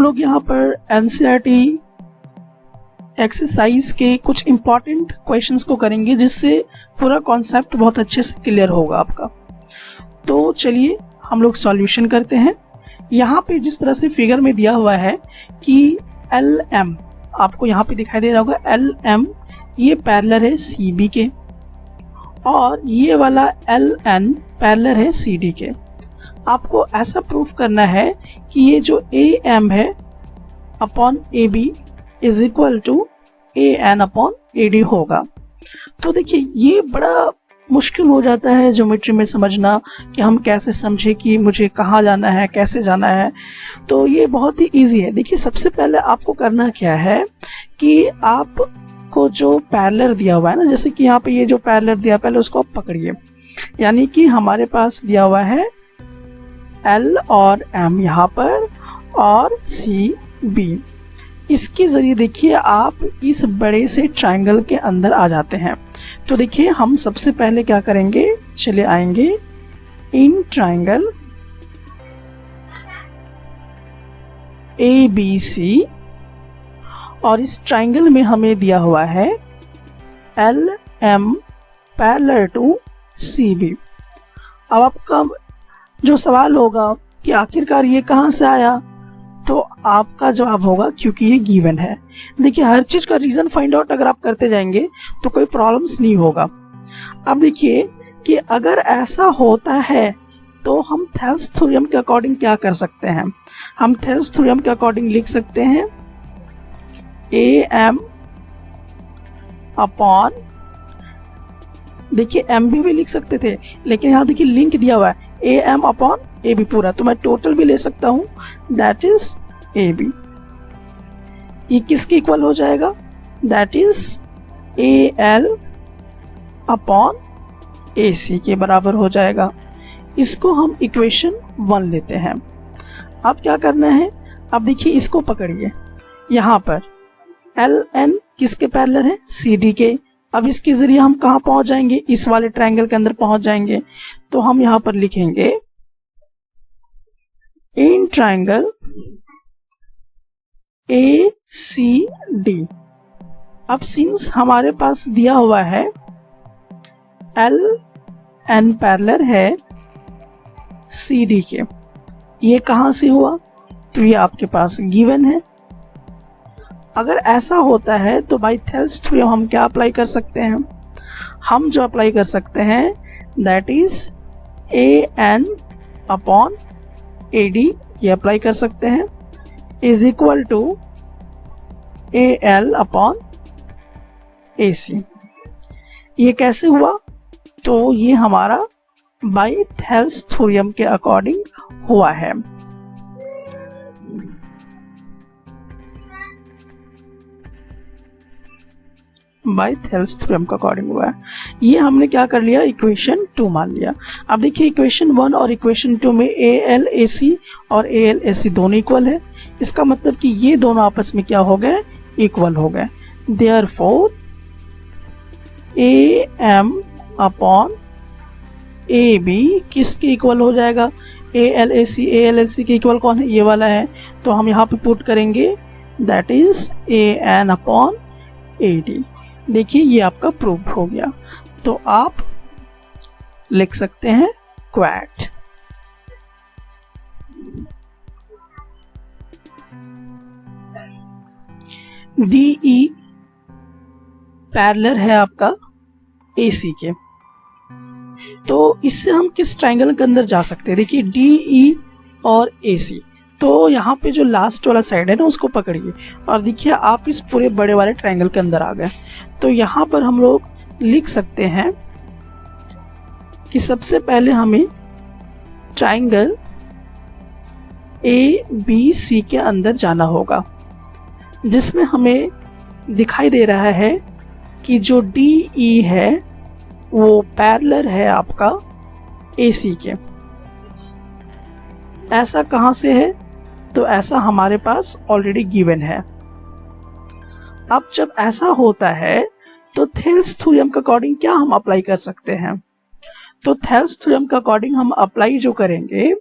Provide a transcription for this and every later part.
लोग यहाँ पर एनसीईआरटी एक्सरसाइज के कुछ इंपॉर्टेंट क्वेश्चंस को करेंगे, जिससे पूरा कॉन्सेप्ट बहुत अच्छे से क्लियर होगा आपका। तो चलिए हम लोग सॉल्यूशन करते हैं। यहाँ पे जिस तरह से फिगर में दिया हुआ है कि एल एम, आपको यहाँ पे दिखाई दे रहा होगा एल एम, ये पैरेलल है सी बी के, और ये वाला एल एन पैरेलल है सी डी के। आपको ऐसा प्रूफ करना है कि ये जो ए एम है upon A B is equal to A N upon A D होगा। तो देखिए ये बड़ा मुश्किल हो जाता है ज्योमेट्री में समझना कि हम कैसे समझे कि मुझे कहाँ जाना है, कैसे जाना है। तो ये बहुत ही इजी है। देखिए सबसे पहले आपको करना क्या है कि आपको जो पैरेलल दिया हुआ है ना, जैसे कि यहाँ पे ये जो पैरेलल दिया, पहले उसको आप पकड़िए। यानी कि हमारे पास दिया हुआ है एल और एम यहाँ पर और सी बी। इसके जरिए देखिए आप इस बड़े से ट्रायंगल के अंदर आ जाते हैं। तो देखिए हम सबसे पहले क्या करेंगे, चले आएंगे इन ट्रायंगल ए बी सी, और इस ट्रायंगल में हमें दिया हुआ है L M parallel to C B. अब आपका जो सवाल होगा कि आखिरकार ये कहाँ से आया, तो आपका जवाब होगा क्योंकि ये गिवन है। देखिए हर चीज का रीजन फाइंड आउट अगर आप करते जाएंगे तो कोई प्रॉब्लम्स नहीं होगा। अब देखिए कि अगर ऐसा होता है तो हम थेल्स थ्योरम के अकॉर्डिंग क्या कर सकते हैं। हम थेल्स थ्योरम के अकॉर्डिंग लिख सकते हैं ए एम अपॉन, देखिए एम भी लिख सकते थे, लेकिन यहाँ देखिए लिंक दिया हुआ है A M upon A B पूरा, तो मैं टोटल भी ले सकता हूं, दैट इज ए बी। ये किसके इक्वल हो जाएगा, that is A L upon A C के बराबर हो जाएगा। इसको हम इक्वेशन 1 लेते हैं। अब क्या करना है, अब देखिए इसको पकड़िए, यहाँ पर एल एन किसके पैरेलल है, सी डी के। अब इसके जरिए हम कहाँ पहुंच जाएंगे, इस वाले ट्रायंगल के अंदर पहुंच जाएंगे। तो हम यहाँ पर लिखेंगे in triangle A C D. अब सिंस हमारे पास दिया हुआ है एल एन पैरेलल है सी डी के, ये कहां से हुआ, तो ये आपके पास गिवन है। अगर ऐसा होता है तो बाय थेल्स थ्योरम हम क्या अप्लाई कर सकते हैं, हम जो अप्लाई कर सकते हैं that is A N upon A D, ये अप्लाई कर सकते हैं, is equal to A L upon A C. ये कैसे हुआ, तो ये हमारा बाय थेल्स थ्योरम के अकॉर्डिंग हुआ है। बाय थेल्स थ्योरम का अकॉर्डिंग हुआ है। ये हमने क्या कर लिया, इक्वेशन 2 मान लिया। अब देखिए इक्वेशन 1 और इक्वेशन 2 में ए एल ए सी और ए एल ए सी दोनों इक्वल है। इसका मतलब कि ये दोनों आपस में क्या हो गए, इक्वल हो गए। Therefore A M upon A B किसके इक्वल हो जाएगा, A L A C. A L A C के इक्वल कौन है, ये वाला है। तो हम यहाँ पे पुट करेंगे that is A N upon A D. देखिए ये आपका प्रूफ हो गया। तो आप लिख सकते हैं क्वैट। डी ई पैरेलल है आपका ए सी के, तो इससे हम किस ट्रायंगल के अंदर जा सकते हैं, देखिए डी ई और ए सी। तो यहाँ पे जो लास्ट वाला साइड है ना उसको पकड़िए और देखिए आप इस पूरे बड़े वाले ट्रायंगल के अंदर आ गए। तो यहाँ पर हम लोग लिख सकते हैं कि सबसे पहले हमें ट्रायंगल ए बी सी के अंदर जाना होगा, जिसमें हमें दिखाई दे रहा है कि जो डी ई है वो पैरेलल है आपका ए सी के। ऐसा कहां से है, तो ऐसा हमारे पास ऑलरेडी गिवन है। अब जब ऐसा होता है तो थेल्स थ्योरम के अकॉर्डिंग क्या हम अप्लाई कर सकते हैं, तो थेल्स थ्योरम के अकॉर्डिंग हम अप्लाई जो करेंगे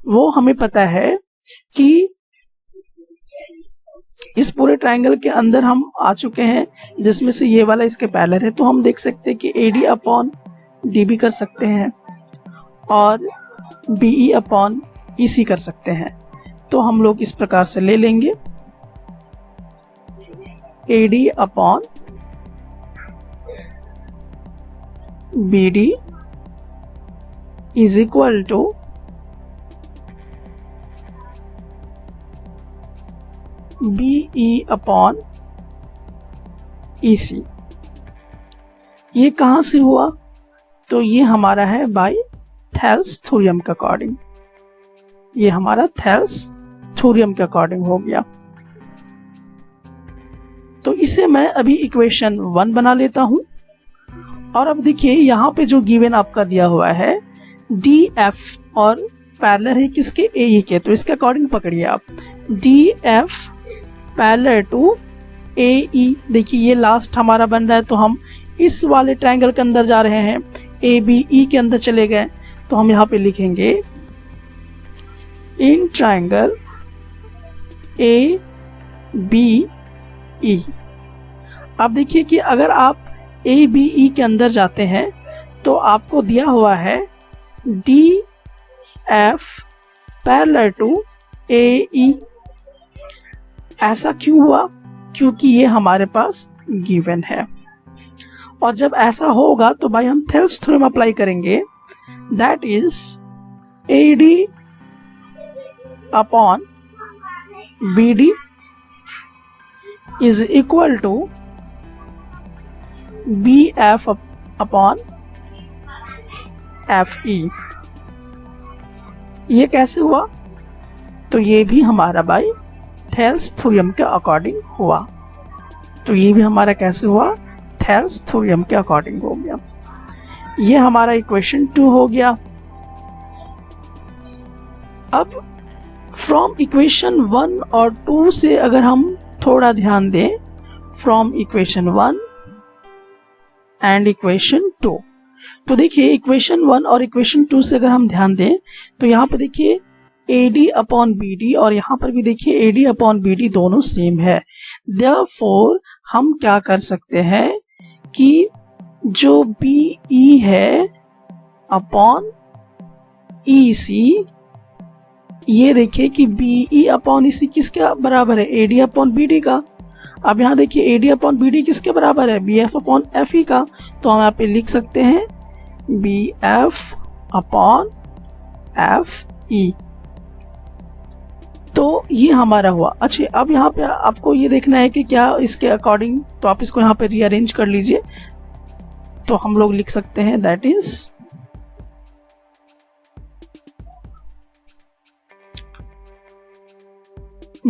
वो हमें पता है कि इस पूरे ट्राइंगल के अंदर हम आ चुके हैं, जिसमें से ये वाला इसके पैरेलल है, तो हम देख सकते हैं कि AD अपॉन DB कर सकते हैं और BE अपॉन EC कर सकते हैं। तो हम लोग इस प्रकार से ले लेंगे, AD upon BD is equal to BE upon EC। ये कहां से हुआ? तो ये हमारा है बाय थेल्स थ्योरम के अकॉर्डिंग, ये हमारा थेल्स थ्योरम के अकॉर्डिंग हो गया। तो इसे मैं अभी इक्वेशन 1 बना लेता हूं। और अब देखिए यहाँ पे जो गिवन आपका दिया हुआ है DF और पैरेलल है किसके? AE के, तो इसके अकॉर्डिंग पकड़िए आप, DF पैरेलल टू AE। देखिए ये लास्ट हमारा बन रहा है, तो हम इस वाले ट्रायंगल के अंदर जा रहे हैं, ABE के अंदर चले गए, तो हम यहाँ पे लिखेंगे इन ट्रायंगल ABE। अब देखिए कि अगर आप ABE के अंदर जाते हैं तो आपको दिया हुआ है DF पैरेलल टू AE। ऐसा क्यों हुआ? क्योंकि ये हमारे पास गिवन है, और जब ऐसा होगा तो भाई हम थेल्स थ्योरम अप्लाई करेंगे, that is AD upon BD is equal to BF upon FE। ये कैसे हुआ? तो ये भी हमारा बाय थेल्स थ्योरम के अकॉर्डिंग हुआ। तो ये भी हमारा कैसे हुआ? थेल्स थ्योरम के अकॉर्डिंग हो गया। ये हमारा इक्वेशन 2 हो गया। अब फ्रॉम इक्वेशन 1 और 2 से अगर हम थोड़ा ध्यान दें, फ्रॉम इक्वेशन 1 एंड इक्वेशन 2, तो देखिए इक्वेशन 1 और इक्वेशन 2 से अगर हम ध्यान दें तो यहाँ पर देखिए AD अपॉन BD और यहाँ पर भी देखिए AD अपॉन BD दोनों सेम है। देयरफॉर हम क्या कर सकते हैं कि जो BE है अपॉन EC, ये देखिए कि BE अपॉन EC किसके बराबर है? AD अपॉन BD का। अब यहाँ देखिए AD अपॉन BD किसके बराबर है? BF अपॉन FE का। तो हम यहाँ पे लिख सकते हैं BF अपॉन FE। तो ये हमारा हुआ। अच्छा, अब यहाँ पे आपको ये देखना है कि क्या इसके अकॉर्डिंग, तो आप इसको यहाँ पे रीअरेंज कर लीजिए। तो हम लोग लिख सकते हैं that is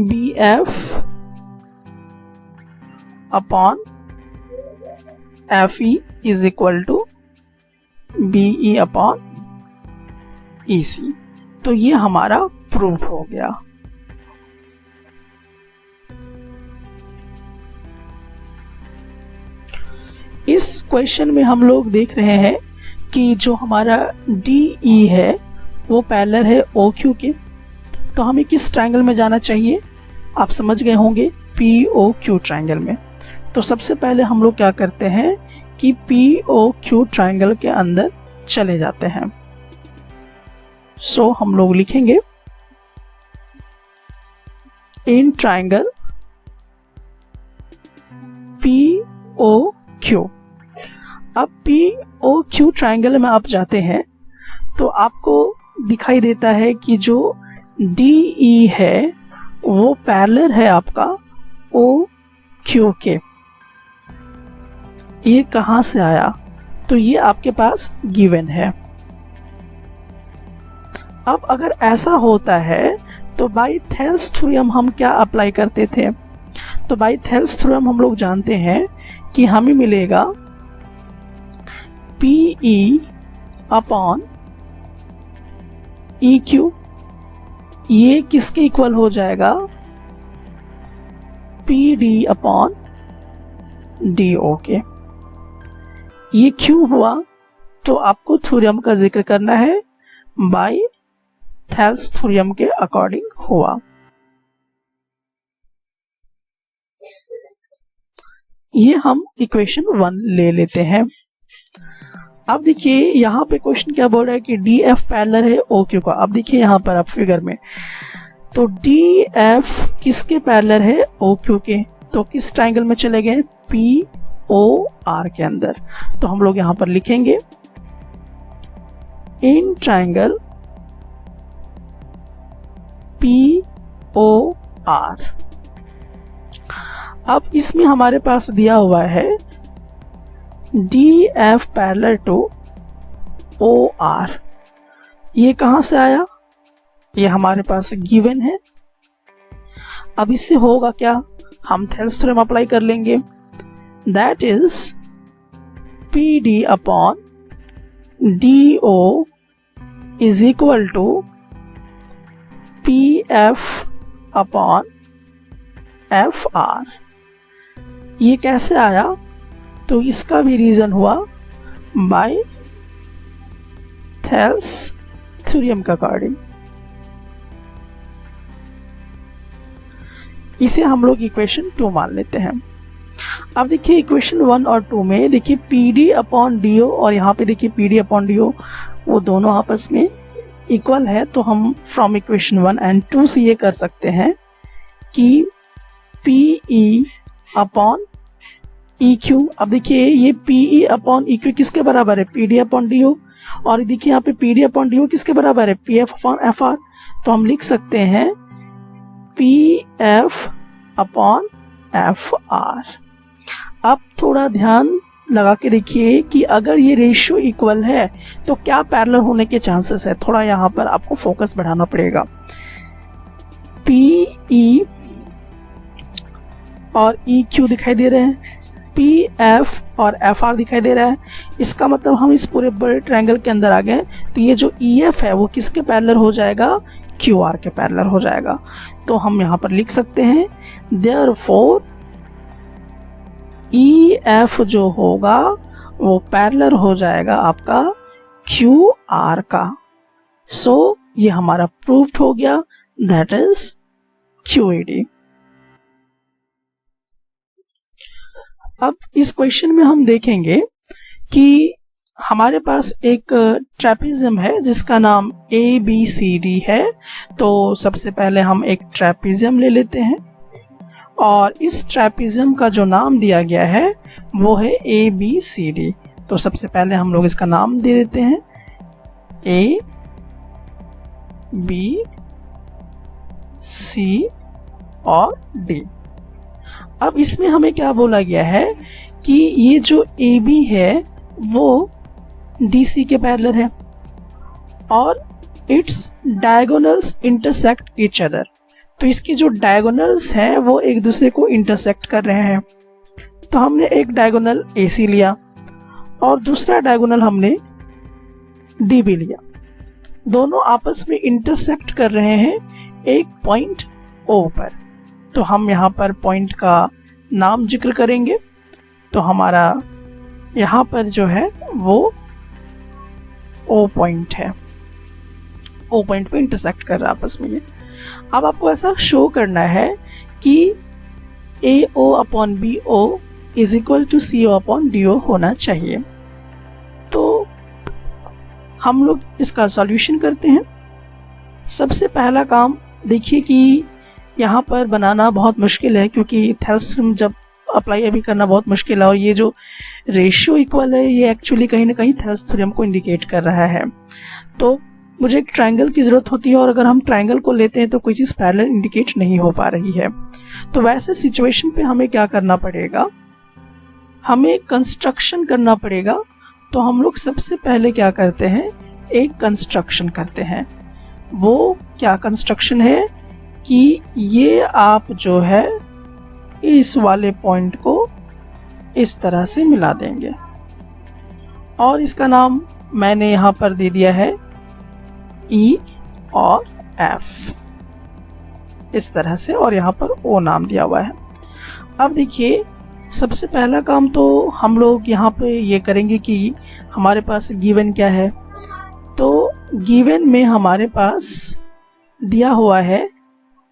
BF upon FE is equal to BE upon EC। तो ये हमारा प्रूफ हो गया। इस क्वेश्चन में हम लोग देख रहे हैं कि जो हमारा DE है वो पैरेलल है OQ के। तो हमें किस ट्रायंगल में जाना चाहिए? आप समझ गए होंगे, POQ ट्रायंगल में। तो सबसे पहले हम लोग क्या करते हैं कि POQ ट्रायंगल के अंदर चले जाते हैं। सो हम लोग लिखेंगे इन ट्रायंगल POQ। अब POQ ट्रायंगल में आप जाते हैं तो आपको दिखाई देता है कि जो DE है वो पैरेलल है आपका OQ के। ये कहां से आया? तो ये आपके पास गिवन है। अब अगर ऐसा होता है तो बाय थेल्स थ्योरम हम क्या अप्लाई करते थे? तो बाय थेल्स थ्योरम हम लोग जानते हैं कि हमें मिलेगा PE अपॉन EQ। ये किसके इक्वल हो जाएगा? PD अपॉन DO के। ये क्यों हुआ? तो आपको थ्योरम का जिक्र करना है, बाय थेल्स थ्योरम के अकॉर्डिंग हुआ। ये हम इक्वेशन 1 ले लेते हैं। अब देखिए यहाँ पे क्वेश्चन क्या बोल रहा है कि डी एफ पैरेलल है ओ क्यू का। अब देखिए यहाँ पर आप फिगर में, तो डी एफ किसके पैरेलल है, ओ क्यू के। तो किस ट्राइंगल में चले गए, पी ओ आर के अंदर। तो हम लोग यहाँ पर लिखेंगे in triangle P O R. अब इसमें हमारे पास दिया हुआ है D F parallel to O R. ये कहां से आया, ये हमारे पास गिवन है। अब इससे होगा क्या, हम थेल्स थ्योरम अप्लाई कर लेंगे, that is P D upon D O is equal to P F upon F R. ये कैसे आया, तो इसका भी रीजन हुआ बाय थेल्स थ्योरम के अकॉर्डिंग। इसे हम लोग इक्वेशन 2 मान लेते हैं। अब देखिए इक्वेशन 1 और 2 में देखिए P D upon D O और यहाँ पे देखिए P D upon D O, वो दोनों आपस में इक्वल है। तो हम फ्रॉम इक्वेशन 1 एंड 2 से ये कर सकते हैं कि P E upon E Q. अब देखिए ये P E upon E Q किसके बराबर है, P D upon D O. और देखिए यहाँ पे P D upon D O किसके बराबर है, P F upon F R. तो हम लिख सकते हैं P F upon F R. अब थोड़ा ध्यान लगा के देखिए कि अगर ये रेशियो इक्वल है तो क्या पैरेलल होने के चांसेस है। थोड़ा यहाँ पर आपको फोकस बढ़ाना पड़ेगा। पी ई और ई क्यू दिखाई दे रहे हैं, पी एफ और एफ आर दिखाई दे रहा है। इसका मतलब हम इस पूरे बड़े ट्रायंगल के अंदर आ गए। तो ये जो ई एफ है वो किसके पैरेलल हो जाएगा, क्यू आर के पैरेलल हो जाएगा। तो हम यहाँ पर लिख सकते हैं देयरफॉर ई एफ जो होगा वो पैरेलल हो जाएगा आपका क्यू आर का। सो ये हमारा प्रूव्ड हो गया, that is Q A D. अब इस क्वेश्चन में हम देखेंगे कि हमारे पास एक ट्रेपेजियम है जिसका नाम ए बी सी डी है। तो सबसे पहले हम एक ट्रेपेजियम ले लेते हैं और इस ट्रेपेजियम का जो नाम दिया गया है वो है ए बी सी डी। तो सबसे पहले हम लोग इसका नाम दे देते हैं ए बी सी और डी। अब इसमें हमें क्या बोला गया है कि ये जो ए बी है वो डी सी के पैरेलल है और it's diagonals intersect each other. तो इसकी जो डायगोनल्स हैं वो एक दूसरे को इंटरसेक्ट कर रहे हैं। तो हमने एक डायगोनल ए सी लिया और दूसरा डायगोनल हमने डी बी लिया। दोनों आपस में इंटरसेक्ट कर रहे हैं एक पॉइंट ओ पर। तो हम यहाँ पर पॉइंट का नाम जिक्र करेंगे। तो हमारा यहाँ पर जो है वो ओ पॉइंट है, ओ पॉइंट पे इंटरसेक्ट कर रहा है आपस में ये। अब आपको ऐसा शो करना है कि A O upon B O is equal to C O upon D O होना चाहिए। तो हम लोग इसका सॉल्यूशन करते हैं। सबसे पहला काम देखिए कि यहाँ पर बनाना बहुत मुश्किल है क्योंकि थेल्स थ्योरम जब अप्लाई अभी करना बहुत मुश्किल है और ये जो रेशियो इक्वल है ये एक्चुअली कहीं ना कहीं थेल्स थ्योरम को इंडिकेट कर रहा है। तो मुझे एक ट्रायंगल की ज़रूरत होती है और अगर हम ट्रायंगल को लेते हैं तो कोई चीज़ पैरेलल इंडिकेट नहीं हो पा रही है। तो वैसे सिचुएशन पे हमें क्या करना पड़ेगा, हमें कंस्ट्रक्शन करना पड़ेगा। तो हम लोग सबसे पहले क्या करते हैं, एक कंस्ट्रक्शन करते हैं। वो क्या कंस्ट्रक्शन है कि ये आप जो है इस वाले पॉइंट को इस तरह से मिला देंगे और इसका नाम मैंने यहाँ पर दे दिया है ई और एफ, इस तरह से, और यहाँ पर ओ नाम दिया हुआ है। अब देखिए सबसे पहला काम तो हम लोग यहाँ पे ये करेंगे कि हमारे पास गिवन क्या है। तो गिवन में हमारे पास दिया हुआ है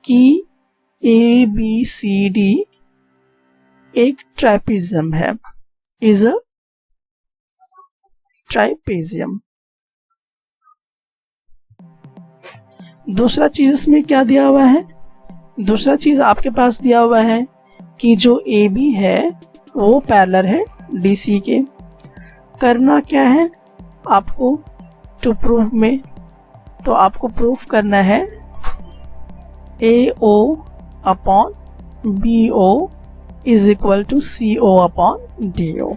कि ए बी सी डी एक ट्राइपेजियम है, इज अ ट्राइपेजियम। दूसरा चीज इसमें क्या दिया हुआ है, दूसरा चीज आपके पास दिया हुआ है कि जो ए बी है वो पैरेलल है डी सी के। करना क्या है आपको टू प्रूव में, तो आपको प्रूफ करना है A O upon B O is equal to C O upon D O.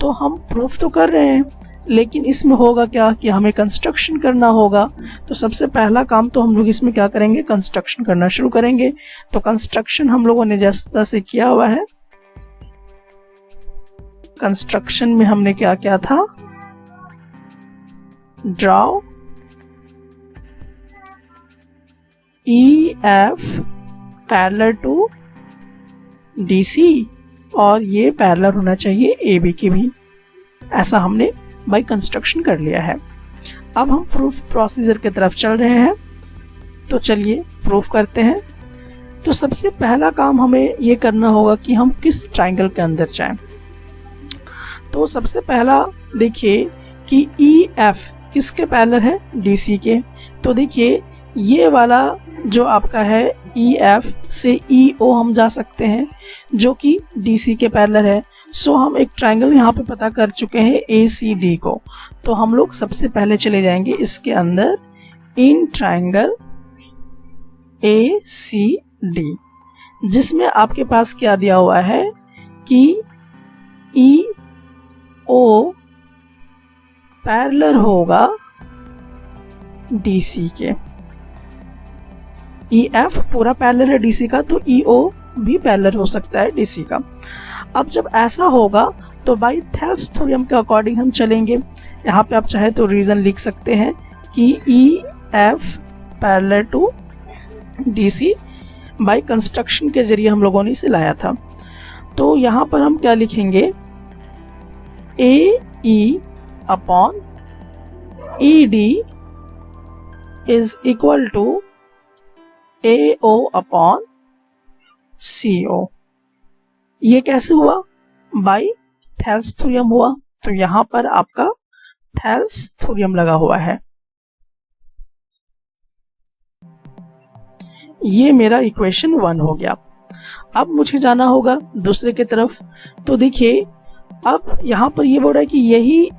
तो हम प्रूफ तो कर रहे हैं, लेकिन इसमें होगा क्या कि हमें कंस्ट्रक्शन करना होगा। तो सबसे पहला काम तो हम लोग इसमें क्या करेंगे, कंस्ट्रक्शन करना शुरू करेंगे। तो कंस्ट्रक्शन हम लोगों ने जिस तरह से किया हुआ है, कंस्ट्रक्शन में हमने क्या किया था, draw E F parallel to D C और ये पैरेलल होना चाहिए ए बी के भी। ऐसा हमने बाय कंस्ट्रक्शन कर लिया है। अब हम प्रूफ प्रोसीजर की तरफ चल रहे हैं। तो चलिए प्रूफ करते हैं। तो सबसे पहला काम हमें ये करना होगा कि हम किस ट्राइंगल के अंदर जाएं। तो सबसे पहला देखिए कि ई एफ किसके पैरेलल है, डी सी के। तो देखिए ये वाला जो आपका है ई एफ से ई ओ हम जा सकते हैं, जो कि डी सी के पैरेलल है। सो हम एक ट्राइंगल यहाँ पे पता कर चुके हैं ए सी डी को। तो हम लोग सबसे पहले चले जाएंगे इसके अंदर, इन ट्राइंगल ए सी डी, जिसमें आपके पास क्या दिया हुआ है कि ई ओ पैरेलल होगा डी सी के। ई एफ पूरा पैरेलल है डीसी का, तो ई ओ भी पैरेलल हो सकता है डीसी का। अब जब ऐसा होगा तो बाय थेल्स थ्योरम के अकॉर्डिंग हम चलेंगे। यहाँ पे आप चाहे तो रीजन लिख सकते हैं कि E F parallel to DC by construction के जरिए हम लोगों ने इसे लाया था। तो यहाँ पर हम क्या लिखेंगे, A E upon E D is equal to A O upon C O. ये कैसे हुआ, बाय थेल्स थ्योरम हुआ। तो यहां पर आपका थेल्स थ्योरम लगा हुआ है। ये मेरा इक्वेशन 1 हो गया। अब मुझे जाना होगा दूसरे की तरफ। तो देखिए अब यहां पर ये बोल रहा है कि यही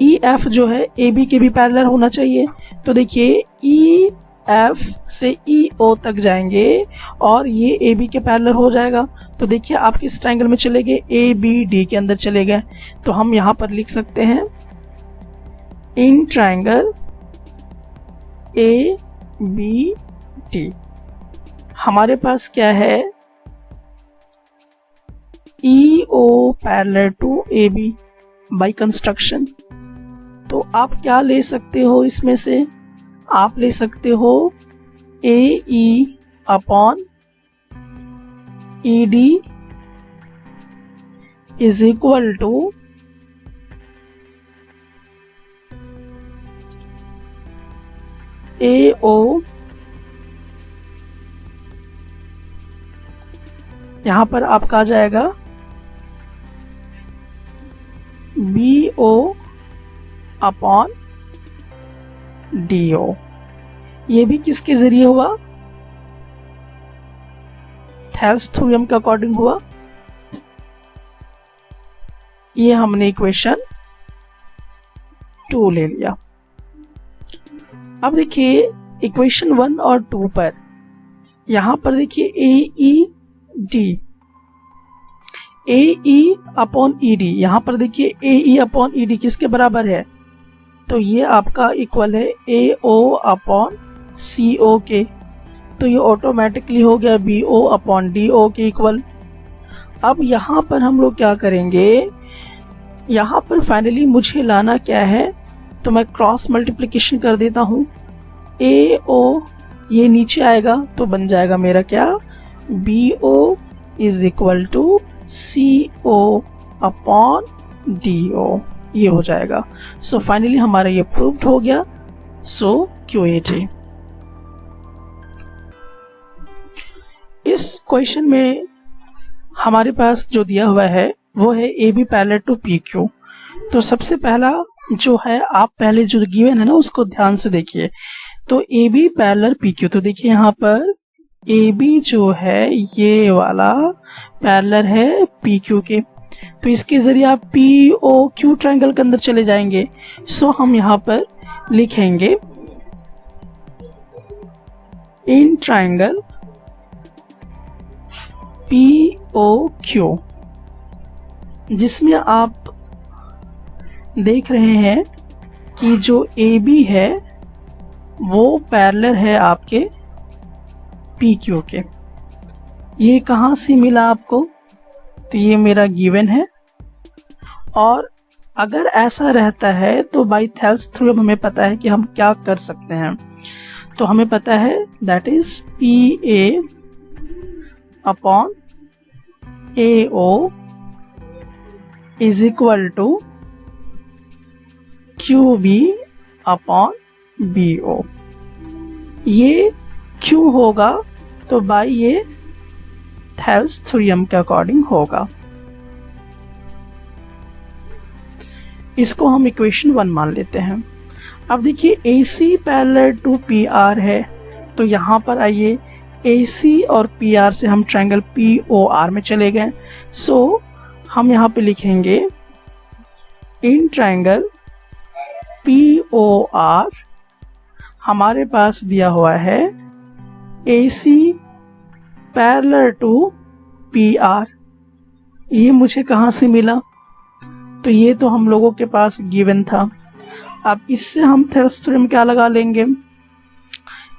ई एफ जो है ए बी के भी पैरेलल होना चाहिए। तो देखिए ई एफ से ई ओ तक जाएंगे और ये ए बी के पैरेलल हो जाएगा। तो देखिए आप किस ट्राइंगल में चले गए, ए बी डी के अंदर चले गए। तो हम यहाँ पर लिख सकते हैं in triangle A B D हमारे पास क्या है, E O parallel to A B by construction. तो आप क्या ले सकते हो इसमें से, आप ले सकते हो A E upon E D is equal to A O, यहां पर आपका आ जाएगा B O upon D O. ये भी किसके जरिए हुआ, थेल्स थ्योरम के अकॉर्डिंग हुआ। ये हमने इक्वेशन 2 ले लिया। अब देखिए इक्वेशन 1 और 2 पर, यहां पर देखिए ए ई डी, ए ई अपॉन ई डी, यहां पर देखिए ए ई अपॉन ई डी किसके बराबर है, तो ये आपका इक्वल है ए ओ अपॉन सी ओ के। तो ये ऑटोमेटिकली हो गया B O upon D O के इक्वल। अब यहाँ पर हम लोग क्या करेंगे, यहाँ पर फाइनली मुझे लाना क्या है, तो मैं क्रॉस मल्टीप्लिकेशन कर देता हूँ। ए ओ ये नीचे आएगा तो बन जाएगा मेरा क्या, B O is equal to C O upon D O, ये हो जाएगा। सो फाइनली हमारा ये प्रूव्ड हो गया। सो QAT। इस क्वेश्चन में हमारे पास जो दिया हुआ है वो है A B parallel to P Q. तो सबसे पहला जो है, आप पहले जो गिवन है ना उसको ध्यान से देखिए। तो A B parallel P Q, तो देखिए यहाँ पर ए बी जो है ये वाला पैरेलल है पी क्यू के, तो इसके जरिए आप पी ओ क्यू ट्रायंगल के अंदर चले जाएंगे। सो हम यहाँ पर लिखेंगे in triangle P O Q, जिसमें आप देख रहे हैं कि जो ए बी है वो पैरेलल है आपके पी क्यू के। ये कहाँ से मिला आपको? तो ये मेरा गिवन है, और अगर ऐसा रहता है तो बाय थेल्स थ्योरम हमें पता है कि हम क्या कर सकते हैं। तो हमें पता है that is P A upon A O is equal to Q B upon B O. ये क्यों होगा? तो बाय ये थेल्स थ्योरम के अकॉर्डिंग होगा। इसको हम इक्वेशन 1 मान लेते हैं। अब देखिए A C parallel to P R है, तो यहाँ पर आइए ए सी और पी आर से हम ट्रायंगल पी ओ आर में चले गए। सो हम यहाँ पे लिखेंगे in triangle P O R हमारे पास दिया हुआ है A C parallel to P R. ये मुझे कहाँ से मिला? तो ये तो हम लोगों के पास गिवन था। अब इससे हम थेल्स थ्योरम क्या लगा लेंगे?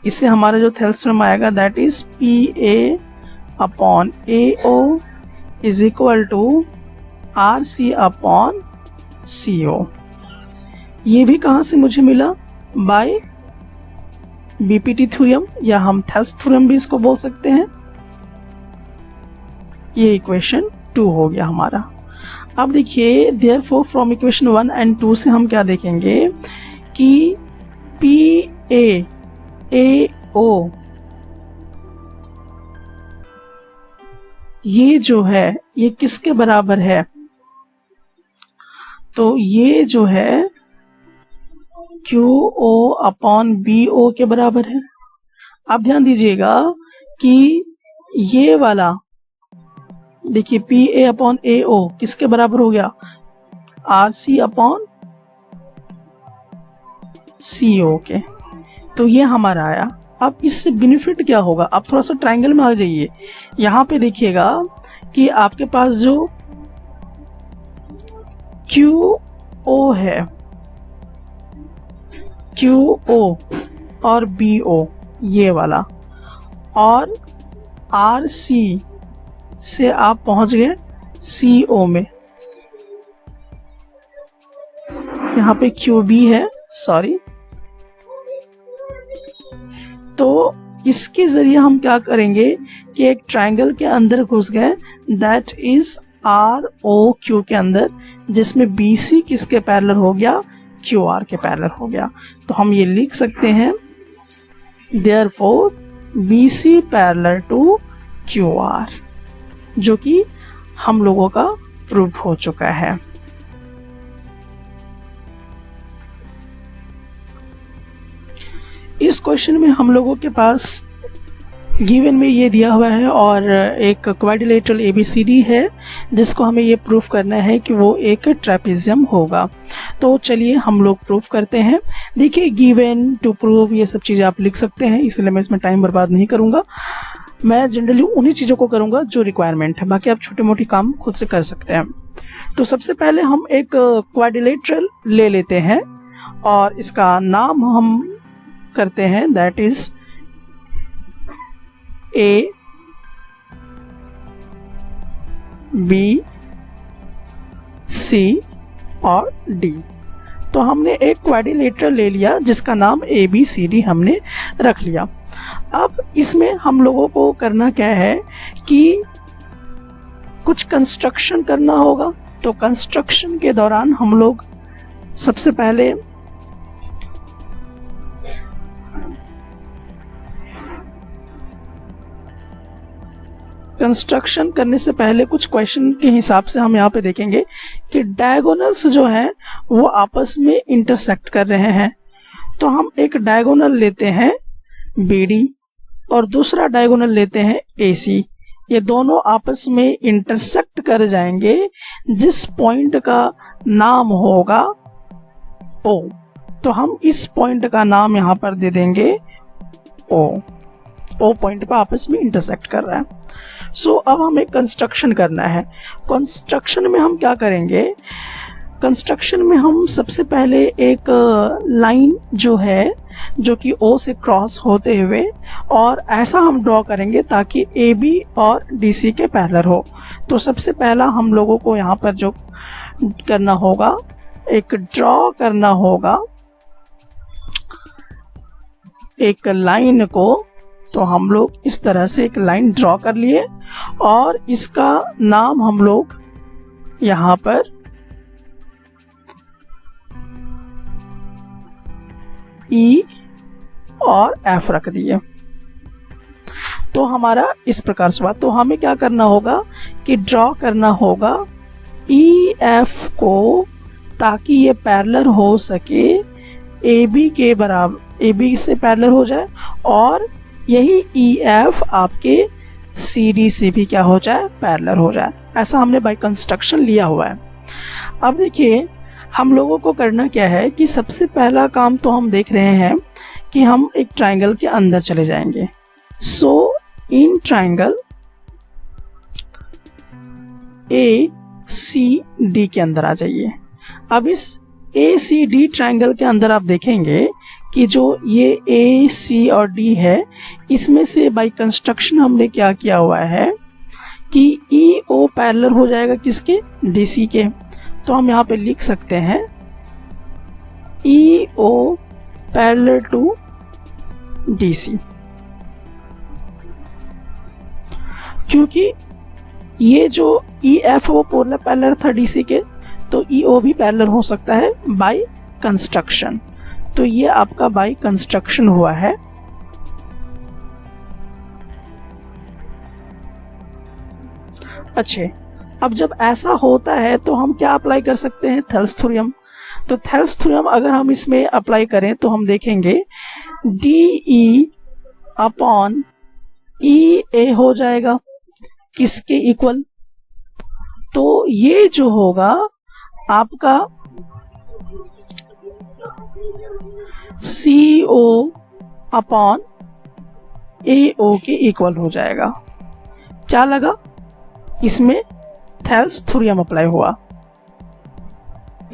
इससे हमारा जो थेल्स थ्योरम आएगा that is P A upon A O is equal to R C upon C O. ये भी कहाँ से मुझे मिला? बाय बीपीटी थ्योरम, या हम थेल्स थ्योरम भी इसको बोल सकते हैं। ये इक्वेशन 2 हो गया हमारा। अब देखिए देयरफॉर फ्रॉम इक्वेशन 1 एंड 2 से हम क्या देखेंगे कि पी ए ओ ये जो है ये किसके बराबर है? तो ये जो है Q O upon B O के बराबर है। आप ध्यान दीजिएगा कि ये वाला देखिए पी ए अपॉन ए ओ किसके बराबर हो गया? आर सी अपॉन सी ओ के। तो ये हमारा आया। अब इससे बेनिफिट क्या होगा? आप थोड़ा सा ट्रायंगल में आ जाइए। यहाँ पे देखिएगा कि आपके पास जो क्यू ओ है, क्यू ओ और बी ओ ये वाला, और आर सी से आप पहुंच गए सी ओ में। यहाँ पे क्यू बी है, सॉरी। तो इसके जरिए हम क्या करेंगे कि एक ट्रायंगल के अंदर घुस गए, that is R O Q के अंदर, जिसमें बी सी किसके पैरेलल हो गया? क्यू आर के पैरेलल हो गया। तो हम ये लिख सकते हैं therefore B C parallel to Q R, जो कि हम लोगों का प्रूफ हो चुका है। इस क्वेश्चन में हम लोगों के पास गिवन में ये दिया हुआ है और एक क्वाड्रिलेटरल एबीसीडी है, जिसको हमें ये प्रूफ करना है कि वो एक ट्रेपेजियम होगा। तो चलिए हम लोग प्रूफ करते हैं। देखिए गिवन टू प्रूव ये सब चीज़ें आप लिख सकते हैं, इसलिए मैं इसमें टाइम बर्बाद नहीं करूँगा। मैं जनरली उन्हीं चीज़ों को करूँगा जो रिक्वायरमेंट है, बाकी आप छोटे मोटे काम खुद से कर सकते हैं। तो सबसे पहले हम एक क्वाड्रिलेटरल ले लेते हैं और इसका नाम हम करते हैं that is A B C और डी। तो हमने एक क्वाड्रिलेटरल ले लिया जिसका नाम ए बी सी डी हमने रख लिया। अब इसमें हम लोगों को करना क्या है कि कुछ कंस्ट्रक्शन करना होगा। तो कंस्ट्रक्शन के दौरान हम लोग सबसे पहले कंस्ट्रक्शन करने से पहले कुछ क्वेश्चन के हिसाब से हम यहाँ पे देखेंगे कि डायगोनल्स जो हैं वो आपस में इंटरसेक्ट कर रहे हैं। तो हम एक डायगोनल लेते हैं BD और दूसरा डायगोनल लेते हैं AC। ये दोनों आपस में इंटरसेक्ट कर जाएंगे जिस पॉइंट का नाम होगा O। तो हम इस पॉइंट का नाम यहाँ पर दे देंगे O पॉइंट पर आपस में इंटरसेक्ट कर रहा है। सो अब हमें कंस्ट्रक्शन करना है। कंस्ट्रक्शन में हम क्या करेंगे, कंस्ट्रक्शन में हम सबसे पहले एक लाइन जो है जो कि O से क्रॉस होते हुए और ऐसा हम ड्रॉ करेंगे ताकि AB और DC के पैरेलल हो। तो सबसे पहला हम लोगों को यहाँ पर जो करना होगा, एक ड्रॉ करना होगा एक लाइन को। तो हम लोग इस तरह से एक लाइन ड्रॉ कर लिए और इसका नाम हम लोग यहाँ पर E और F रख दिए। तो हमारा इस प्रकार से हुआ। तो हमें क्या करना होगा कि ड्रॉ करना होगा EF को ताकि ये पैरेलल हो सके AB के बराबर, AB से पैरेलल हो जाए और यही EF आपके CD से भी क्या हो जाए, पैरेलल हो जाए। ऐसा हमने बाय कंस्ट्रक्शन लिया हुआ है। अब देखिए हम लोगों को करना क्या है कि सबसे पहला काम तो हम देख रहे हैं कि हम एक ट्राइंगल के अंदर चले जाएंगे। सो इन ट्राइंगल ACD के अंदर आ जाइए। अब इस ACD ट्राइंगल के अंदर आप देखेंगे कि जो ये AC और D है, इसमें से बाय कंस्ट्रक्शन हमने क्या किया हुआ है कि EO पैरेलल हो जाएगा किसके, DC के। तो हम यहाँ पे लिख सकते हैं EO पैरेलल टू DC, क्योंकि ये जो EF वो पोलर पैरेलल था DC के, तो EO भी पैरेलल हो सकता है बाय कंस्ट्रक्शन। तो ये आपका बाय कंस्ट्रक्शन हुआ है। अच्छे, अब जब ऐसा होता है तो हम क्या अप्लाई कर सकते हैं, थेल्स थ्योरम। तो थेल्स थ्योरम अगर हम इसमें अप्लाई करें तो हम देखेंगे DE अपॉन EA हो जाएगा किसके इक्वल। तो ये जो होगा आपका CO अपॉन AO के इक्वल हो जाएगा। क्या लगा, इसमें थेल्स थ्योरम अप्लाई हुआ,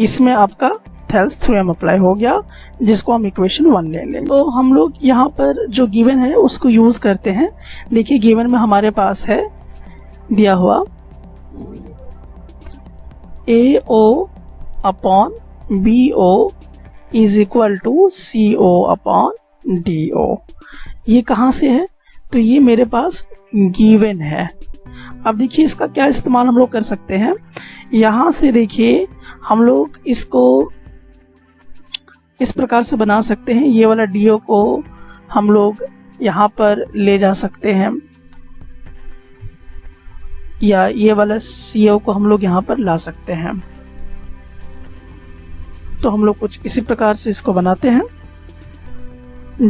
इसमें आपका थेल्स थ्योरम अप्लाई हो गया, जिसको हम इक्वेशन 1 ले लेंगे। तो हम लोग यहाँ पर जो गिवन है उसको यूज करते हैं। देखिए गिवन में हमारे पास है दिया हुआ AO upon BO is equal to CO upon DO। ये कहाँ से है, तो ये मेरे पास गिवन है। अब देखिए इसका क्या इस्तेमाल हम लोग कर सकते हैं। यहाँ से देखिए हम लोग इसको इस प्रकार से बना सकते हैं। ये वाला DO को हम लोग यहाँ पर ले जा सकते हैं, या ये वाला CO को हम लोग यहाँ पर ला सकते हैं। तो हम लोग कुछ इसी प्रकार से इसको बनाते हैं।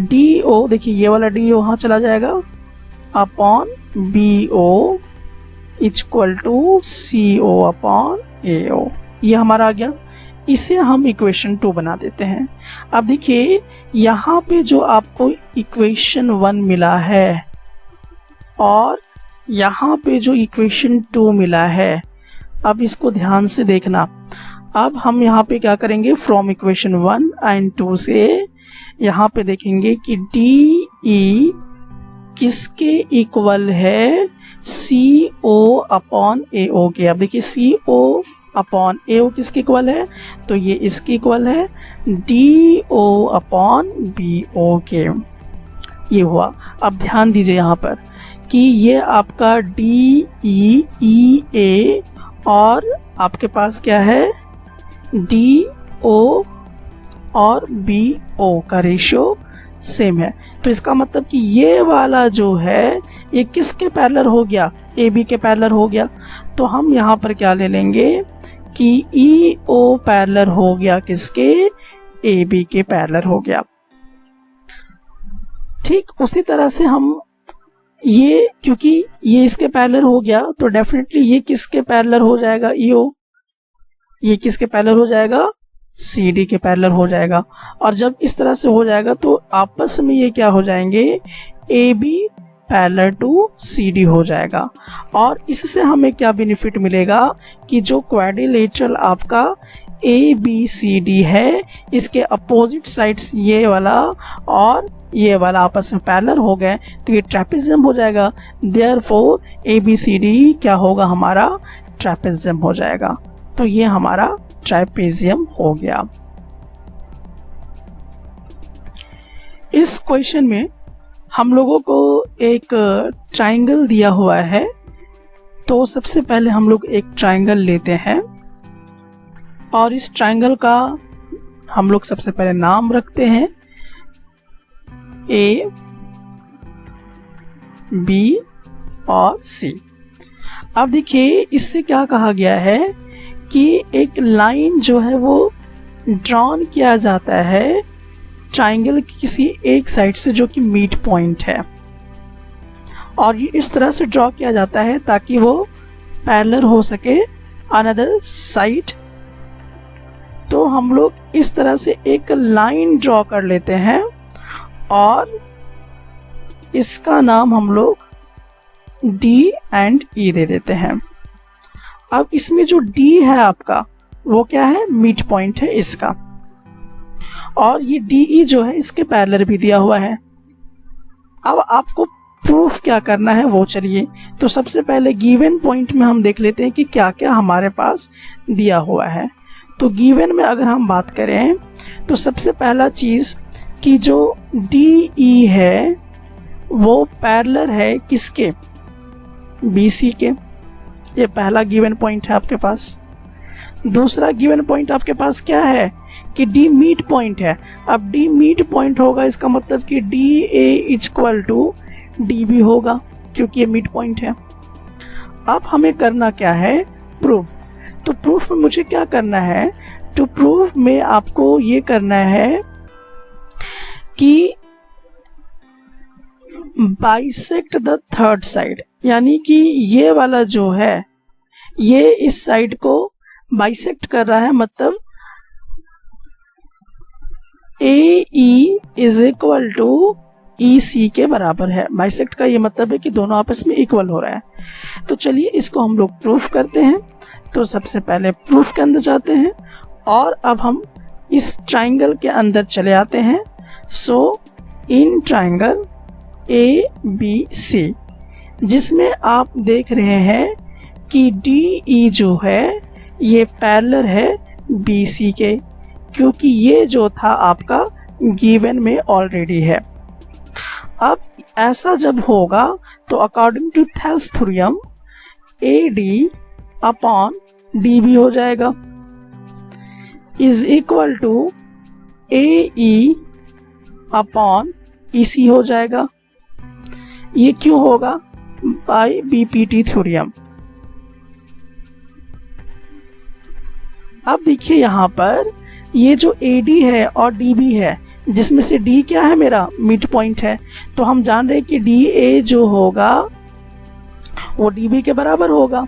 DO देखिए ये वाला DO वहाँ चला जाएगा upon BO equal to CO upon AO। ये हमारा आ गया। इसे हम इक्वेशन 2 बना देते हैं। अब देखिए यहाँ पे जो आपको इक्वेशन 1 मिला है और यहाँ पे जो इक्वेशन 2 मिला है, अब इसको ध्यान से देखना। अब हम यहाँ पे क्या करेंगे, फ्रॉम इक्वेशन 1 एंड 2 से यहाँ पे देखेंगे कि DE किसके इक्वल है, CO अपॉन AO के। अब देखिए CO अपॉन AO किसके इक्वल है, तो ये इसके इक्वल है DO अपॉन BO के। ये हुआ। अब ध्यान दीजिए यहाँ पर कि ये आपका DEA और आपके पास क्या है DO और BO का रेशियो सेम है। तो इसका मतलब कि ये वाला जो है ये किसके पैरेलल हो गया, ए बी के पैरेलल हो गया। तो हम यहाँ पर क्या ले लेंगे कि ई ओ पैरेलल हो गया किसके, ए बी के पैरेलल हो गया। ठीक उसी तरह से हम ये, क्योंकि ये इसके पैरेलल हो गया तो डेफिनेटली ये किसके पैरेलल हो जाएगा, ईओ, ये किसके पैरेलल हो जाएगा, सी डी के पैरेलल हो जाएगा। और जब इस तरह से हो जाएगा तो आपस में ये क्या हो जाएंगे, A B parallel to C D हो जाएगा। और इससे हमें क्या बेनिफिट मिलेगा कि जो क्वाड्रिलेटरल आपका ए बी सी डी है, इसके अपोजिट साइड्स ये वाला और ये वाला आपस में पैरेलल हो गए तो ये ट्रेपेजियम हो जाएगा। Therefore A B C D क्या होगा, हमारा ट्रेपेजियम हो जाएगा। तो ये हमारा ट्रेपेजियम हो गया। इस क्वेश्चन में हम लोगों को एक ट्रायंगल दिया हुआ है, तो सबसे पहले हम लोग एक ट्रायंगल लेते हैं और इस ट्रायंगल का हम लोग सबसे पहले नाम रखते हैं ए बी और सी। अब देखिए इससे क्या कहा गया है कि एक लाइन जो है वो ड्रॉन किया जाता है ट्रायंगल की किसी एक साइड से जो कि मीट पॉइंट है, और ये इस तरह से ड्रॉ किया जाता है ताकि वो पैरेलल हो सके अनदर साइड। तो हम लोग इस तरह से एक लाइन ड्रॉ कर लेते हैं और इसका नाम हम लोग D एंड E दे देते हैं। अब इसमें जो D है आपका वो क्या है, मिड पॉइंट है इसका, और ये DE जो है इसके पैरेलल भी दिया हुआ है। अब आपको प्रूफ क्या करना है वो चलिए, तो सबसे पहले गिवन पॉइंट में हम देख लेते हैं कि क्या क्या हमारे पास दिया हुआ है। तो गिवन में अगर हम बात करें तो सबसे पहला चीज कि जो DE है वो पैरेलल है किसके, BC के। ये पहला गिवन पॉइंट है आपके पास। दूसरा गिवन पॉइंट आपके पास क्या है कि D मिड पॉइंट है। अब D मिड पॉइंट होगा इसका मतलब कि DA इक्वल टू DB होगा क्योंकि ये मिड पॉइंट है। अब हमें करना क्या है, प्रूफ। तो प्रूफ में मुझे क्या करना है, टू प्रूफ में आपको ये करना है कि बाइसेक्ट द थर्ड साइड, यानी कि ये वाला जो है ये इस साइड को बाइसेक्ट कर रहा है, मतलब AE is equal to EC के बराबर है। बाइसेक्ट का ये मतलब है कि दोनों आपस में इक्वल हो रहा है। तो चलिए इसको हम लोग प्रूफ करते हैं। तो सबसे पहले प्रूफ के अंदर जाते हैं और अब हम इस ट्रायंगल के अंदर चले आते हैं। सो इन ट्रायंगल ABC, जिसमें आप देख रहे हैं कि DE जो है ये पैरेलल है BC के, क्योंकि ये जो था आपका गिवन में ऑलरेडी है। अब ऐसा जब होगा तो according to Thales theorem AD upon DB हो जाएगा is equal to AE upon EC हो जाएगा। ये क्यों होगा, बाय BPT थ्योरम। अब देखिए यहाँ पर ये जो AD है और DB है, जिसमें से D क्या है, मेरा मिड पॉइंट है, तो हम जान रहे हैं कि DA जो होगा वो DB के बराबर होगा।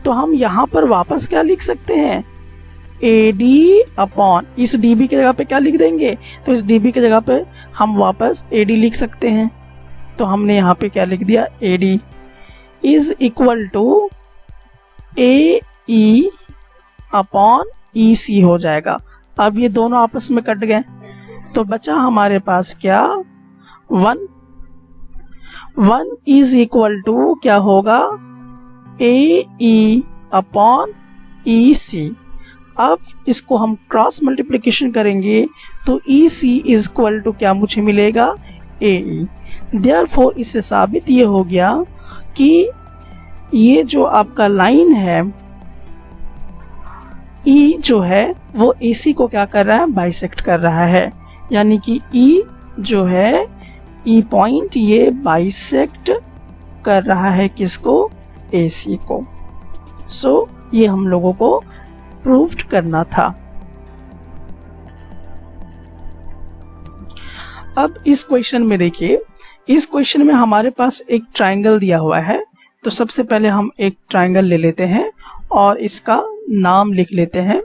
तो हम यहाँ पर वापस क्या लिख सकते हैं, AD अपॉन, इस DB की जगह पे क्या लिख देंगे, तो इस DB की जगह पे हम वापस AD लिख सकते हैं। तो हमने यहाँ पे क्या लिख दिया, AD is equal to AE upon EC हो जाएगा। अब ये दोनों आपस में कट गए तो बचा हमारे पास क्या, 1 इज इक्वल टू क्या होगा, AE अपॉन EC। अब इसको हम क्रॉस मल्टीप्लिकेशन करेंगे तो EC इज इक्वल टू क्या मुझे मिलेगा, AE। देयरफॉर इससे साबित ये हो गया कि ये जो आपका लाइन है E जो है वो AC को क्या कर रहा है, बाइसेक्ट कर रहा है, यानी कि E जो है, E पॉइंट ये बाइसेक्ट कर रहा है किसको, AC को। सो ये हम लोगों को प्रूव्ड करना था। अब इस क्वेश्चन में देखिए, इस क्वेश्चन में हमारे पास एक ट्रायंगल दिया हुआ है। तो सबसे पहले हम एक ट्रायंगल ले लेते हैं और इसका नाम लिख लेते हैं।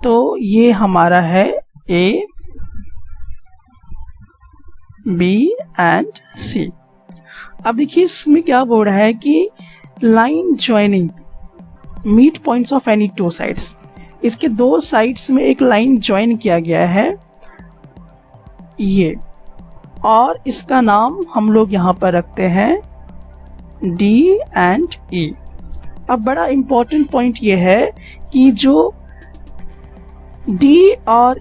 तो ये हमारा है A, B एंड C। अब देखिए इसमें क्या बोल रहा है कि line joining mid points of any two sides. इसके दो साइड्स में एक लाइन ज्वाइन किया गया है ये, और इसका नाम हम लोग यहाँ पर रखते हैं D एंड E। अब बड़ा इंपॉर्टेंट पॉइंट ये है कि जो D और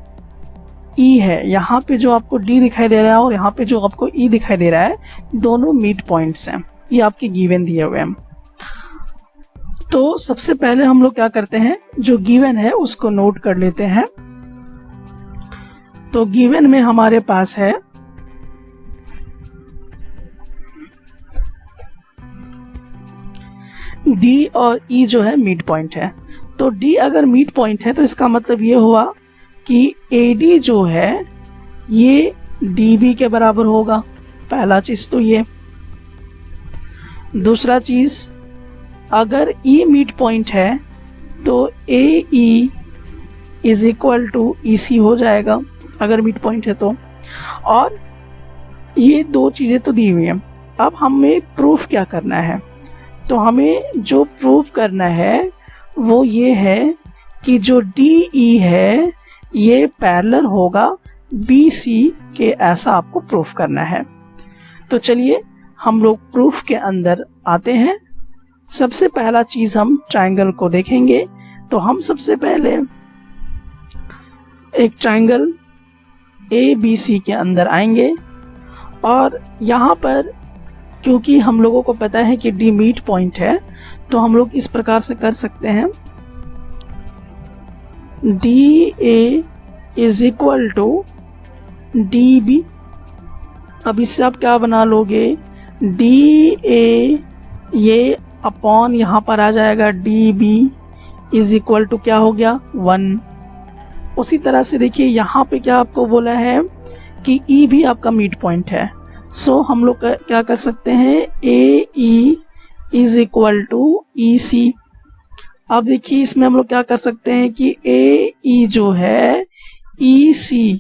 E है, यहाँ पे जो आपको D दिखाई दे रहा है और यहाँ पे जो आपको E दिखाई दे रहा है, दोनों मिड पॉइंट्स हैं। ये आपके गिवन दिए हुए हैं। तो सबसे पहले हम लोग क्या करते हैं, जो गिवन है उसको नोट कर लेते हैं। तो गिवन में हमारे पास है D और E जो है मिड पॉइंट है। तो D अगर मिड पॉइंट है तो इसका मतलब ये हुआ कि AD जो है ये DB के बराबर होगा। पहला चीज तो ये। दूसरा चीज, अगर E मिड पॉइंट है तो AE is equal to EC हो जाएगा अगर मिड पॉइंट है तो। और ये दो चीजें तो दी हुई हैं। अब हमें प्रूफ क्या करना है, तो हमें जो प्रूफ करना है वो ये है कि जो DE है ये पैरेलल होगा BC के, ऐसा आपको प्रूफ करना है। तो चलिए हम लोग प्रूफ के अंदर आते हैं। सबसे पहला चीज हम ट्रायंगल को देखेंगे। तो हम सबसे पहले एक ट्रायंगल ABC के अंदर आएंगे और यहाँ पर क्योंकि हम लोगों को पता है कि D मिड पॉइंट है, तो हम लोग इस प्रकार से कर सकते हैं, DA is equal to DB। अब इससे आप क्या बना लोगे, DA ये अपॉन यहाँ पर आ जाएगा DB इज इक्वल टू क्या हो गया 1। उसी तरह से देखिए यहाँ पे क्या आपको बोला है कि E भी आपका मिड पॉइंट है। सो हम लोग क्या कर सकते हैं, AE is equal to EC। अब देखिए इसमें हम लोग क्या कर सकते हैं कि AE जो है EC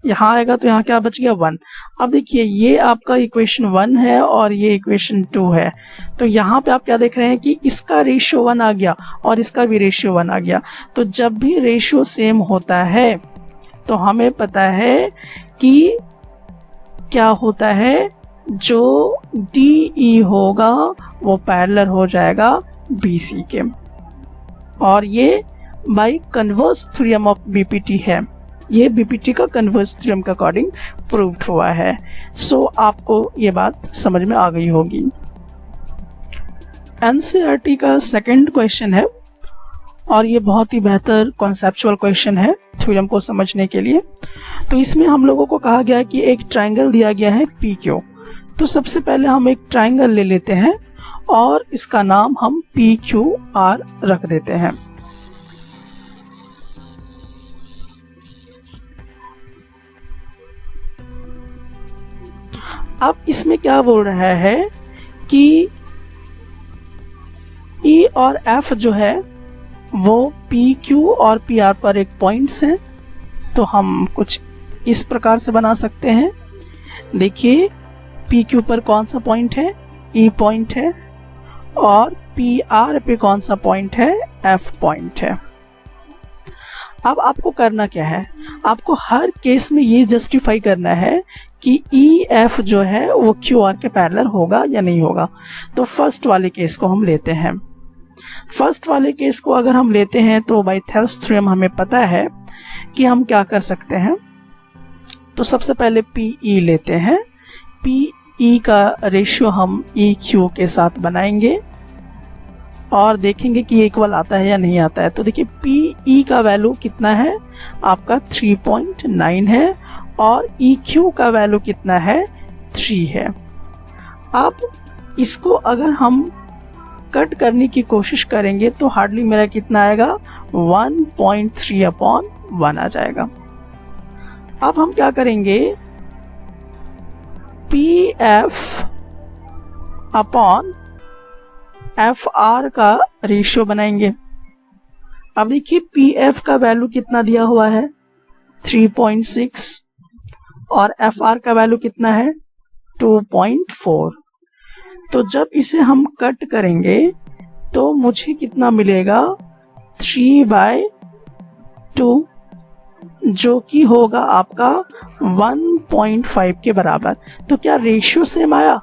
यहाँ आएगा तो यहाँ क्या बच गया 1। अब देखिए ये आपका इक्वेशन 1 है और ये इक्वेशन 2 है। तो यहाँ पे आप क्या देख रहे हैं कि इसका रेशियो 1 आ गया और इसका भी रेशियो 1 आ गया। तो जब भी रेशियो सेम होता है तो हमें पता है कि क्या होता है, जो DE होगा वो पैरेलल हो जाएगा BC के। और ये by converse theorem of BPT है। ये BPT का कन्वर्स थ्योरम के अकॉर्डिंग प्रूव्ड हुआ है। सो आपको ये बात समझ में आ गई होगी। NCERT का सेकंड क्वेश्चन है और ये बहुत ही बेहतर कॉन्सेप्चुअल क्वेश्चन है थ्योरम को समझने के लिए। तो इसमें हम लोगों को कहा गया कि एक ट्रायंगल दिया गया है PQ। तो सबसे पहले हम एक ट्रायंगल ले लेते हैं और इसका नाम हम PQR रख देते हैं। अब इसमें क्या बोल रहा है कि E और F जो है वो PQ और PR पर एक पॉइंट्स हैं। तो हम कुछ इस प्रकार से बना सकते हैं। देखिए PQ पर कौन सा पॉइंट है, E पॉइंट है, और PR पे कौन सा पॉइंट है, F पॉइंट है। अब आपको करना क्या है, आपको हर केस में ये जस्टिफाई करना है कि EF जो है वो QR के पैरेलल होगा या नहीं होगा। तो फर्स्ट वाले केस को हम लेते हैं। फर्स्ट वाले केस को अगर हम लेते हैं तो बाय थेल्स थ्योरम हमें पता है कि हम क्या कर सकते हैं। तो सबसे पहले PE लेते हैं। PE का रेशियो हम EQ के साथ बनाएंगे और देखेंगे कि ये इक्वल आता है या नहीं आता है। तो देखिए PE का वैल्यू कितना है, आपका 3.9 है और EQ का वैल्यू कितना है, 3 है। अब इसको अगर हम कट करने की कोशिश करेंगे तो हार्डली मेरा कितना आएगा, 1.3/1 आ जाएगा। अब हम क्या करेंगे, PF अपॉन FR का रेशियो बनाएंगे। अब देखिए PF का वैल्यू कितना दिया हुआ है, 3.6 और FR का वैल्यू कितना है, 2.4। तो जब इसे हम कट करेंगे तो मुझे कितना मिलेगा, 3/2, जो कि होगा आपका 1.5 के बराबर। तो क्या रेशियो सेम आया?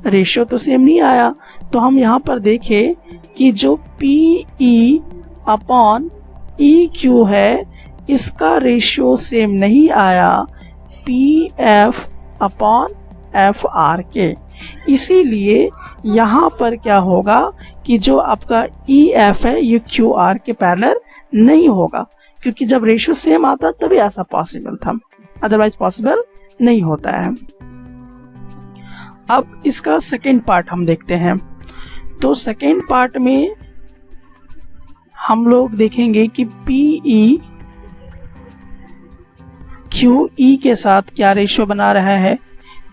रेशियो तो सेम नहीं आया। तो हम यहाँ पर देखें कि जो PE अपॉन EQ है इसका रेशियो सेम नहीं आया PF अपॉन FR के। इसीलिए यहाँ पर क्या होगा कि जो आपका EF है ये QR के पैरेलल नहीं होगा, क्योंकि जब रेशियो सेम आता तभी ऐसा पॉसिबल था, अदरवाइज पॉसिबल नहीं होता है। अब इसका सेकेंड पार्ट हम देखते हैं। तो सेकेंड पार्ट में हम लोग देखेंगे कि PE QE के साथ क्या रेशियो बना रहा है।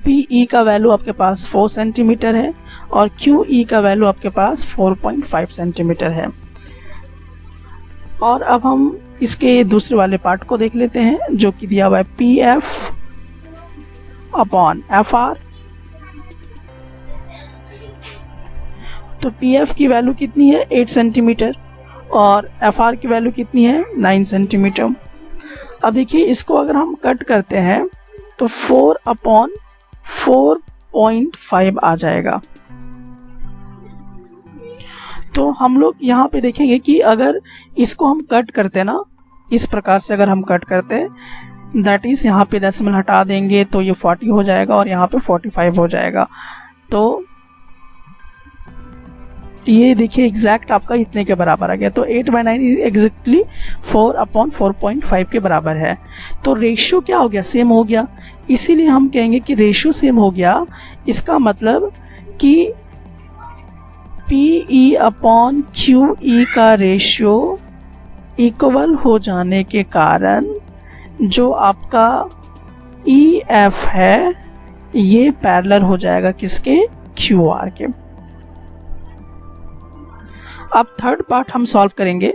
PE का वैल्यू आपके पास 4 सेंटीमीटर है और QE का वैल्यू आपके पास 4.5 सेंटीमीटर है। और अब हम इसके दूसरे वाले पार्ट को देख लेते हैं, जो कि दिया हुआ है PF अपॉन FR। तो PF की वैल्यू कितनी है, 8 सेंटीमीटर और FR की वैल्यू कितनी है, 9 सेंटीमीटर। अब देखिए इसको अगर हम कट करते हैं तो 4/4.5 आ जाएगा। तो हम लोग यहाँ पे देखेंगे कि अगर इसको हम कट करते ना, इस प्रकार से अगर हम कट करते, दैट इज यहाँ पे डेसिमल हटा देंगे तो ये 40 हो जाएगा और यहाँ पे 45 हो जाएगा। तो ये देखिए एग्जैक्ट आपका इतने के बराबर आ गया। तो 8/9 एग्जैक्टली 4/4.5 के बराबर है। तो रेशियो क्या हो गया, सेम हो गया। इसीलिए हम कहेंगे कि रेशियो सेम हो गया। इसका मतलब कि PE अपॉन QE का रेशियो इक्वल हो जाने के कारण जो आपका EF है ये पैरेलल हो जाएगा किसके, QR के। अब थर्ड पार्ट हम सॉल्व करेंगे।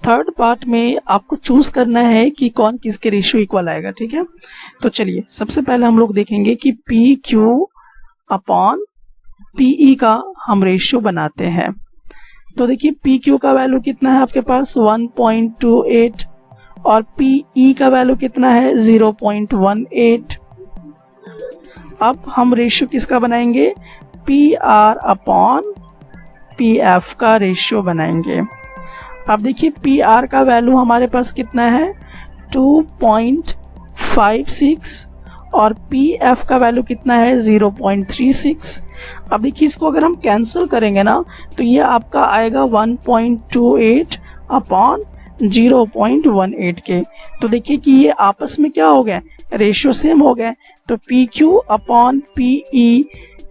थर्ड पार्ट में आपको चूज करना है कि कौन किसके रेशियो इक्वल आएगा, ठीक है। तो चलिए सबसे पहले हम लोग देखेंगे कि PQ अपॉन PE का हम रेशियो बनाते हैं। तो देखिए PQ का वैल्यू कितना है आपके पास, 1.28 और PE का वैल्यू कितना है, 0.18। अब हम रेशियो किसका बनाएंगे, PR अपॉन PF का रेशियो बनाएंगे। अब देखिए PR का वैल्यू हमारे पास कितना है, 2.56 और PF का वैल्यू कितना है, 0.36। अब देखिए इसको अगर हम कैंसिल करेंगे ना तो ये आपका आएगा 1.28 अपॉन 0.18 के। तो देखिए कि ये आपस में क्या हो गए, रेशियो सेम हो गए। तो PQ अपॉन PE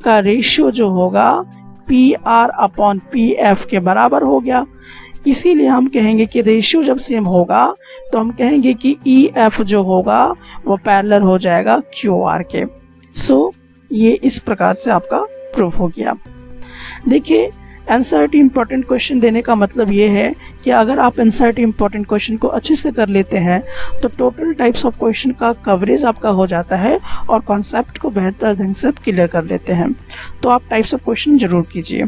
का रेशियो जो होगा PR अपॉन PF के बराबर हो गया। इसीलिए हम कहेंगे कि रेशियो जब सेम होगा तो हम कहेंगे कि EF जो होगा वो पैरेलल हो जाएगा QR के। सो ये इस प्रकार से आपका प्रूफ हो गया। देखिए एनसीईआरटी इंपॉर्टेंट क्वेश्चन देने का मतलब ये है कि अगर आप एनसीईआरटी इंपॉर्टेंट क्वेश्चन को अच्छे से कर लेते हैं तो टोटल टाइप्स ऑफ क्वेश्चन का कवरेज आपका हो जाता है और कॉन्सेप्ट को बेहतर ढंग से क्लियर कर लेते हैं। तो आप टाइप्स ऑफ क्वेश्चन जरूर कीजिए।